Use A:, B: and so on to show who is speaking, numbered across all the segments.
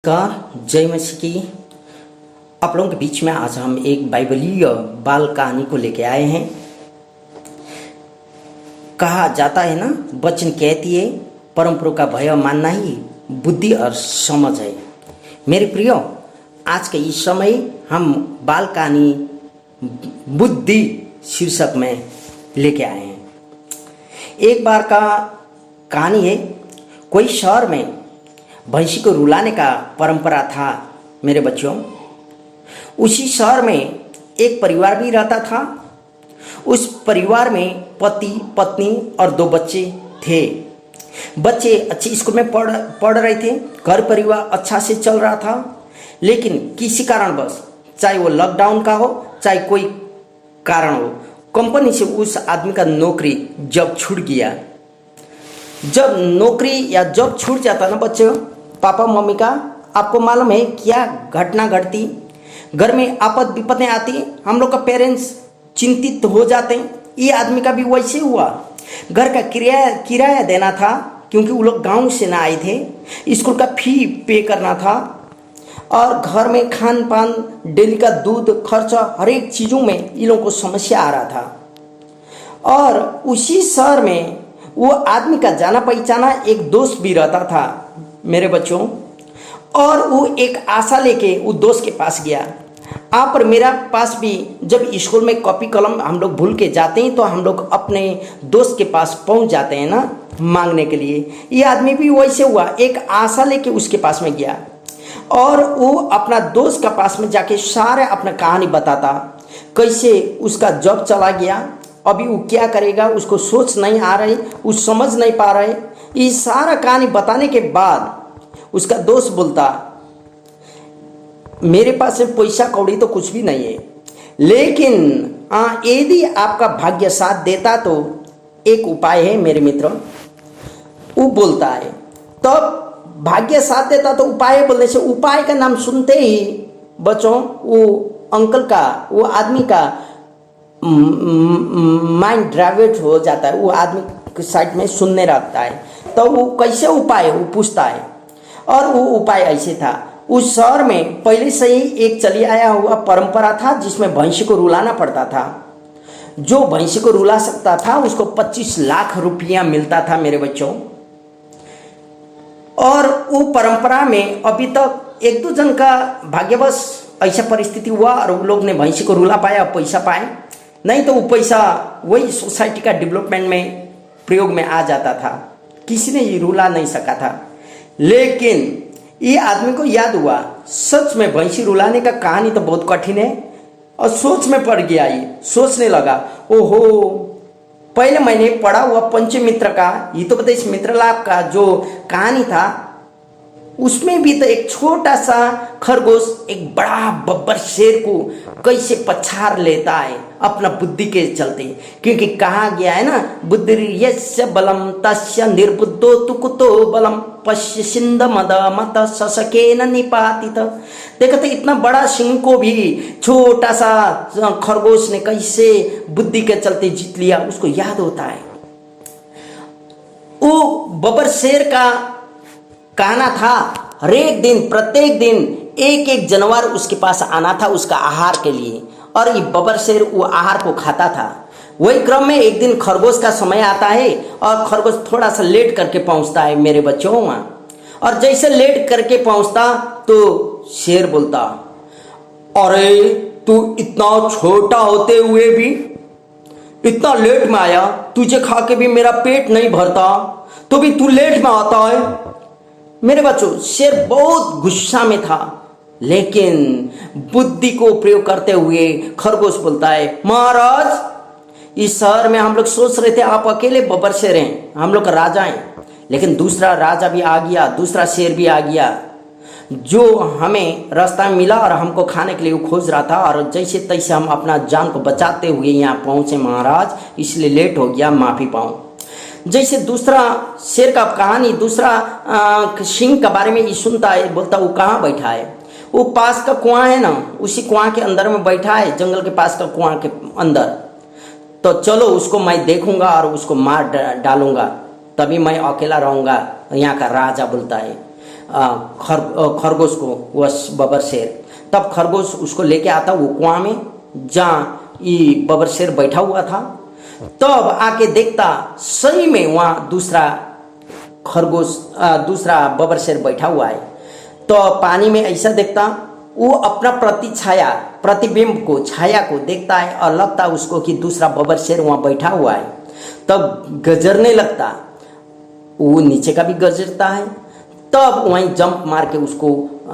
A: का जय मसीह की। आप लोगों के बीच में आज हम एक बाइबलीय बाल कहानी को लेके आए हैं। कहा जाता है ना, वचन कहती है परंपरा का भय मानना ही बुद्धि और समझ है। मेरे प्रियो, आज के इस समय हम बाल कहानी बुद्धि शीर्षक में लेके आए हैं। एक बार का कहानी है। कोई शहर में भैंसी को रुलाने का परंपरा था। मेरे बच्चों, उसी शहर में एक परिवार भी रहता था। उस परिवार में पति पत्नी और 2 बच्चे थे। बच्चे अच्छे स्कूल में पढ़ रहे थे। घर परिवार अच्छा से चल रहा था। लेकिन किसी कारणवश, चाहे वो लॉकडाउन का हो चाहे कोई कारण हो, कंपनी से उस आदमी का नौकरी जब छूट गया। जब नौकरी या जॉब छूट जाता ना बच्चों, पापा मम्मी का, आपको मालूम है क्या घटना घटती? घर में आपद विपदें आती, हम लोग का पेरेंट्स चिंतित हो जाते हैं। ये आदमी का भी वैसे हुआ। घर का किराया देना था, क्योंकि वो लोग गांव से ना आए थे। स्कूल का फी पे करना था, और घर में खान पान, डेली का दूध खर्चा, हर एक चीज़ों में इन लोगों को समस्या आ रहा था। और उसी शहर में वो आदमी का जाना पहचाना एक दोस्त भी रहता था मेरे बच्चों। और वो एक आशा लेके वो दोस्त के पास गया। आप और मेरा पास भी जब स्कूल में कॉपी कलम हम लोग भूल के जाते हैं तो हम लोग अपने दोस्त के पास पहुंच जाते हैं ना, मांगने के लिए। ये आदमी भी वैसे हुआ, एक आशा लेके उसके पास में गया और वो अपना दोस्त के पास में जाके सारे अपना कहानी बताता। कैसे उसका जॉब चला गया, अभी वो क्या करेगा उसको सोच नहीं आ रही, वो समझ नहीं पा रहे। ये सारा कहानी बताने के बाद उसका दोस्त बोलता, मेरे पास में पैसा कौड़ी तो कुछ भी नहीं है, लेकिन यदि आपका भाग्य साथ देता तो एक उपाय है मेरे मित्र। वो बोलता है, तब भाग्य साथ देता तो उपाय बोलने से, उपाय का नाम सुनते ही बच्चों वो अंकल का, वो आदमी का माइंड ड्राइवर्ट हो जाता है। वो आदमी के साइड में सुनने लगता है। तो वो कैसे उपाय वो पूछता है। और वो उपाय ऐसे था, उस शहर में पहले से ही एक चली आया हुआ परंपरा था जिसमें भैंसी को रुलाना पड़ता था। जो भैंसी को रुला सकता था उसको 25 लाख रुपया मिलता था मेरे बच्चों। और वो परंपरा में अभी तक 1-2 जन का भाग्यवश ऐसा परिस्थिति हुआ और वो लोग ने भैंसी को रुला पाया, पैसा पाए। नहीं तो वो पैसा वही सोसाइटी का डेवलपमेंट में प्रयोग में आ जाता था। किसी ने ये रुला नहीं सका था। लेकिन ये आदमी को याद हुआ, सच में भैंसी रुलाने का कहानी तो बहुत कठिन है। और सोच में पड़ गया। ये सोचने लगा, ओहो, पहले मैंने पढ़ा हुआ पंचमित्र का, ये तो पता इस मित्रलाभ का जो कहानी था, उसमें भी तो एक छोटा सा खरगोश एक बड़ा बब्बर शेर को कैसे पछाड़ लेता है अपना बुद्धि के चलते। क्योंकि कहा गया है ना, बुद्धिर्यस्य बलम तस्य निर्बुद्धो तु कुतो बलम पश्य सिंध मद मत ससकेन निपातित। देखो तो इतना बड़ा सिंह को भी छोटा सा खरगोश ने कैसे बुद्धि के चलते जीत लिया, उसको याद होता है। वो बब्बर शेर का कहना था, हर एक दिन, प्रत्येक दिन एक एक जानवर उसके पास आना था उसका आहार के लिए, और ये बब्बर शेर वो आहार को खाता था। वही क्रम में एक दिन खरगोश का समय आता है और खरगोश थोड़ा सा लेट करके पहुंचता है मेरे बच्चों वहाँ। और जैसे लेट करके पहुंचता तो शेर बोलता, अरे तू इतना छोटा होते हुए भी इतना लेट में आया, तुझे खा के भी मेरा पेट नहीं भरता, तो भी तू लेट में आता है। मेरे बच्चों, शेर बहुत गुस्सा में था, लेकिन बुद्धि को प्रयोग करते हुए खरगोश बोलता है, महाराज, इस शहर में हम लोग सोच रहे थे आप अकेले बब्बर शेर हैं, हम लोग राजा हैं, लेकिन दूसरा राजा भी आ गया, दूसरा शेर भी आ गया, जो हमें रास्ता में मिला और हमको खाने के लिए वो खोज रहा था। और जैसे तैसे हम अपना जान को बचाते हुए यहाँ पहुँचे महाराज, इसलिए लेट हो गया, माफ़ी पाऊँ। जैसे दूसरा शेर का कहानी, दूसरा सिंह के बारे में ये सुनता है, बोलता वो कहाँ बैठा है? वो पास का कुआं है ना, उसी कुआं के अंदर में बैठा है, जंगल के पास का कुआं के अंदर। तो चलो उसको मैं देखूंगा और उसको मार डालूंगा, तभी मैं अकेला रहूंगा, यहाँ का राजा बोलता है। खरगोश को, वह बबर शेर। तब खरगोश उसको लेके आता वो कुआं में जहाँ ये बबर शेर बैठा हुआ था। तब आके देखता सही में वहाँ दूसरा बबर शेर बैठा हुआ है। तो पानी में ऐसा देखता, वो अपना प्रतिबिंब को, छाया को देखता है और लगता उसको कि दूसरा बबर शेर वहाँ बैठा हुआ है। तब गजरने लगता, वो नीचे का भी गजरता है। तब वहीं जंप मार के उसको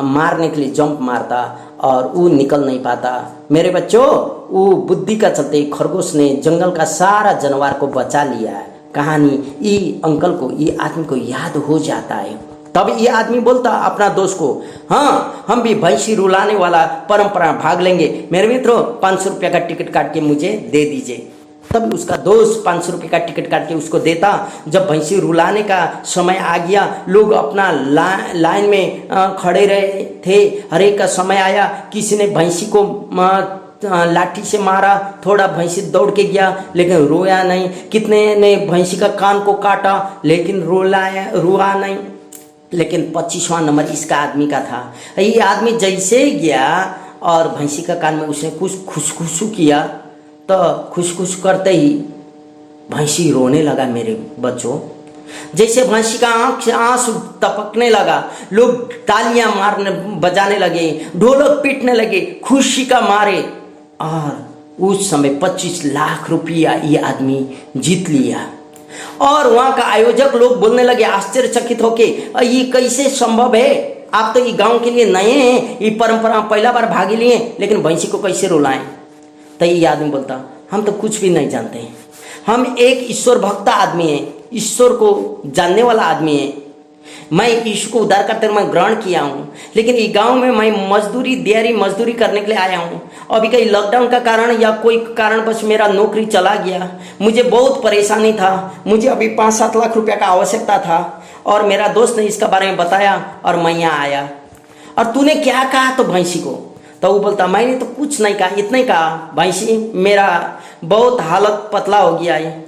A: मारने के लिए जंप मारता और वो निकल नहीं पाता। मेरे बच्चों, वो बुद्धि का चलते खरगोश ने जंगल का सारा जानवर को बचा लिया। कहानी ये अंकल को, ये आदमी को याद हो जाता है। तब ये आदमी बोलता अपना दोस्त को, हाँ हम भी भैंसी रुलाने वाला परंपरा भाग लेंगे। मेरे मित्रों, 500 रुपये का टिकट काट के मुझे दे दीजिए। तब उसका दोस्त 500 रुपये का टिकट काट के उसको देता। जब भैंसी रुलाने का समय आ गया, लोग अपना लाइन में खड़े रहे थे। हर एक का समय आया, किसी ने भैंसी को लाठी से मारा, थोड़ा भैंसी दौड़ के गया लेकिन रोया नहीं। कितने ने भैंसी का कान को काटा लेकिन रोआ नहीं। लेकिन 25वां नंबर इसका आदमी का था। ये आदमी जैसे ही गया और भैंसी का कान में उसने कुछ खुशखुशू किया, तो खुशखुश करते ही भैंसी रोने लगा। मेरे बच्चों, जैसे भैंसी का आंख से आंसू टपकने लगा, लोग तालियां बजाने लगे, ढोलक पीटने लगे खुशी का मारे। और उस समय 25 लाख रुपया ये आदमी जीत लिया। और वहां का आयोजक लोग बोलने लगे आश्चर्यचकित होके, ये कैसे संभव है? आप तो ये गांव के लिए नए हैं, ये परंपरा पहला बार भाग लिए, लेकिन भैंसी को कैसे रुलाएं? तो ये आदमी बोलता, हम तो कुछ भी नहीं जानते हैं, हम एक ईश्वर भक्त आदमी हैं, ईश्वर को जानने वाला आदमी है। मैं ईश्वर को उद्धार करते मैं ग्रहण किया हूँ, लेकिन ये गांव में मैं दिहाड़ी मजदूरी करने के लिए आया हूँ। अभी कहीं लॉकडाउन का कारण या कोई कारण बस मेरा नौकरी चला गया, मुझे बहुत परेशानी था, मुझे अभी 5-7 लाख रुपया का आवश्यकता था और मेरा दोस्त ने इसका बारे में बताया और मैं यहाँ आया। और तूने क्या कहा तो भैंसी को? तो वो बोलता, मैंने तो कुछ नहीं कहा, इतना ही कहा, भैंसी मेरा बहुत हालत पतला हो गया है,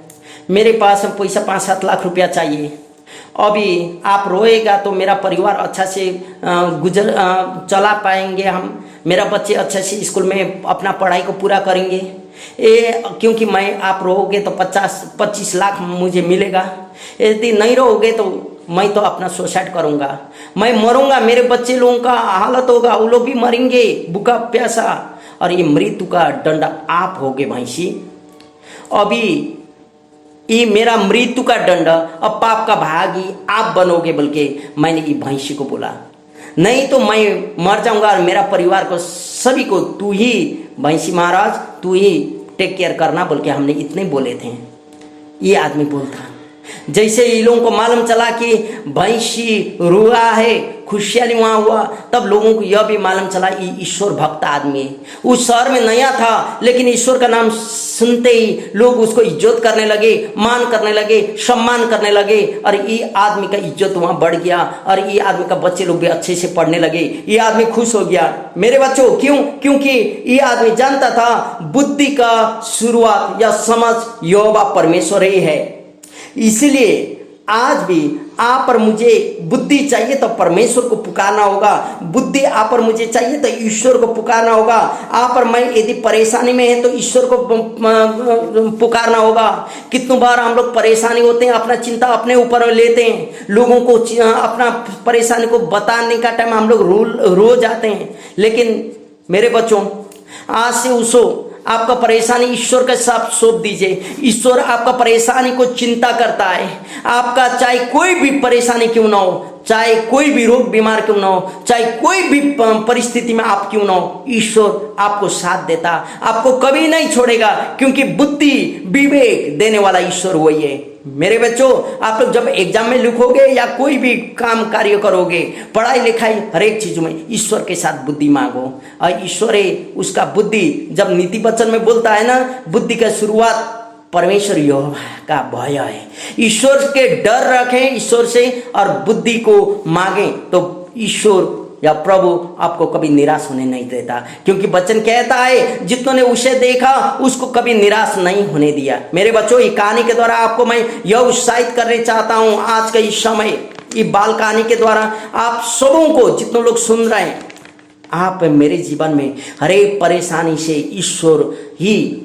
A: मेरे पास पैसा 5-7 लाख रुपया चाहिए। अभी आप रोएगा तो मेरा परिवार अच्छा से चला पाएंगे, हम मेरा बच्चे अच्छे से स्कूल में अपना पढ़ाई को पूरा करेंगे। क्योंकि मैं आप रोओगे तो 25 लाख मुझे मिलेगा, यदि नहीं रोओगे तो मैं तो अपना सुसाइड करूँगा, मैं मरूंगा, मेरे बच्चे लोगों का हालत होगा, वो लोग भी मरेंगे भूखा प्यासा, और ये मृत्यु का दंड आप होगे भैंसी। अभी ये मेरा मृत्यु का दंड, अब पाप का भागी आप बनोगे, बल्कि मैंने ये भैंसी को बोला, नहीं तो मैं मर जाऊंगा और मेरा परिवार को सभी को तू ही भैंसी महाराज तू ही टेक केयर करना, बल्कि हमने इतने बोले थे। ये आदमी बोलता, जैसे ये लोगों को मालूम चला कि भैंसी रुआ है, खुशहाली वहाँ हुआ, तब लोगों को यह भी मालूम चला ये ईश्वर भक्त आदमी है। उस शहर में नया था, लेकिन ईश्वर का नाम सुनते ही लोग उसको इज्जत करने लगे, मान करने लगे, सम्मान करने लगे, और ये आदमी का इज्जत वहाँ बढ़ गया और ये आदमी का बच्चे लोग भी अच्छे से पढ़ने लगे। ये आदमी खुश हो गया। मेरे बच्चों, क्यों? क्योंकि ये आदमी जानता था बुद्धि का शुरुआत या समझ यहोवा परमेश्वर ही है। इसलिए आज भी आप पर मुझे बुद्धि चाहिए तो परमेश्वर को पुकारना होगा, बुद्धि आप पर मुझे चाहिए तो ईश्वर को पुकारना होगा। आप पर मैं यदि परेशानी में है तो ईश्वर को पुकारना होगा। कितनी बार हम लोग परेशानी होते हैं, अपना चिंता अपने ऊपर लेते हैं, लोगों को अपना परेशानी को बताने का टाइम हम लोग रो जाते हैं। लेकिन मेरे बच्चों, आज से उसो आपका परेशानी ईश्वर के साथ सौंप दीजिए। ईश्वर आपका परेशानी को चिंता करता है। आपका चाहे कोई भी परेशानी क्यों ना हो, चाहे कोई भी रोग बीमार क्यों ना हो, चाहे कोई भी परिस्थिति में आप क्यों ना हो, ईश्वर आपको साथ देता, आपको कभी नहीं छोड़ेगा, क्योंकि बुद्धि विवेक देने वाला ईश्वर वही है। मेरे बच्चों, आप लोग जब एग्जाम में लिखोगे या कोई भी काम कार्य करोगे, पढ़ाई लिखाई हर एक चीज में ईश्वर के साथ बुद्धि मांगो, और ईश्वर है उसका बुद्धि। जब नीति वचन में बोलता है ना, बुद्धि का शुरुआत परमेश्वर यहोवा का भय है। ईश्वर के डर रखें ईश्वर से और बुद्धि को मांगे तो ईश्वर या प्रभु आपको कभी निराश होने नहीं देता, क्योंकि वचन कहता है जितनों ने उसे देखा उसको कभी निराश नहीं होने दिया। मेरे बच्चों, ये कहानी के द्वारा आपको मैं यह उत्साहित करने चाहता हूँ आज का इस समय, ये बाल कहानी के द्वारा आप सबों को, जितने लोग सुन रहे हैं, आप मेरे जीवन में हर एक परेशानी से ईश्वर ही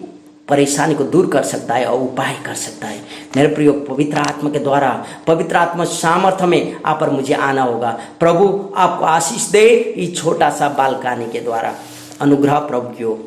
A: परेशानी को दूर कर सकता है और उपाय कर सकता है। मेरे प्रियो, पवित्र आत्मा के द्वारा, पवित्र आत्मा सामर्थ्य में आप पर मुझे आना होगा। प्रभु आपको आशीष दे। इस छोटा सा बाल कहानी के द्वारा अनुग्रह प्रभु की हो।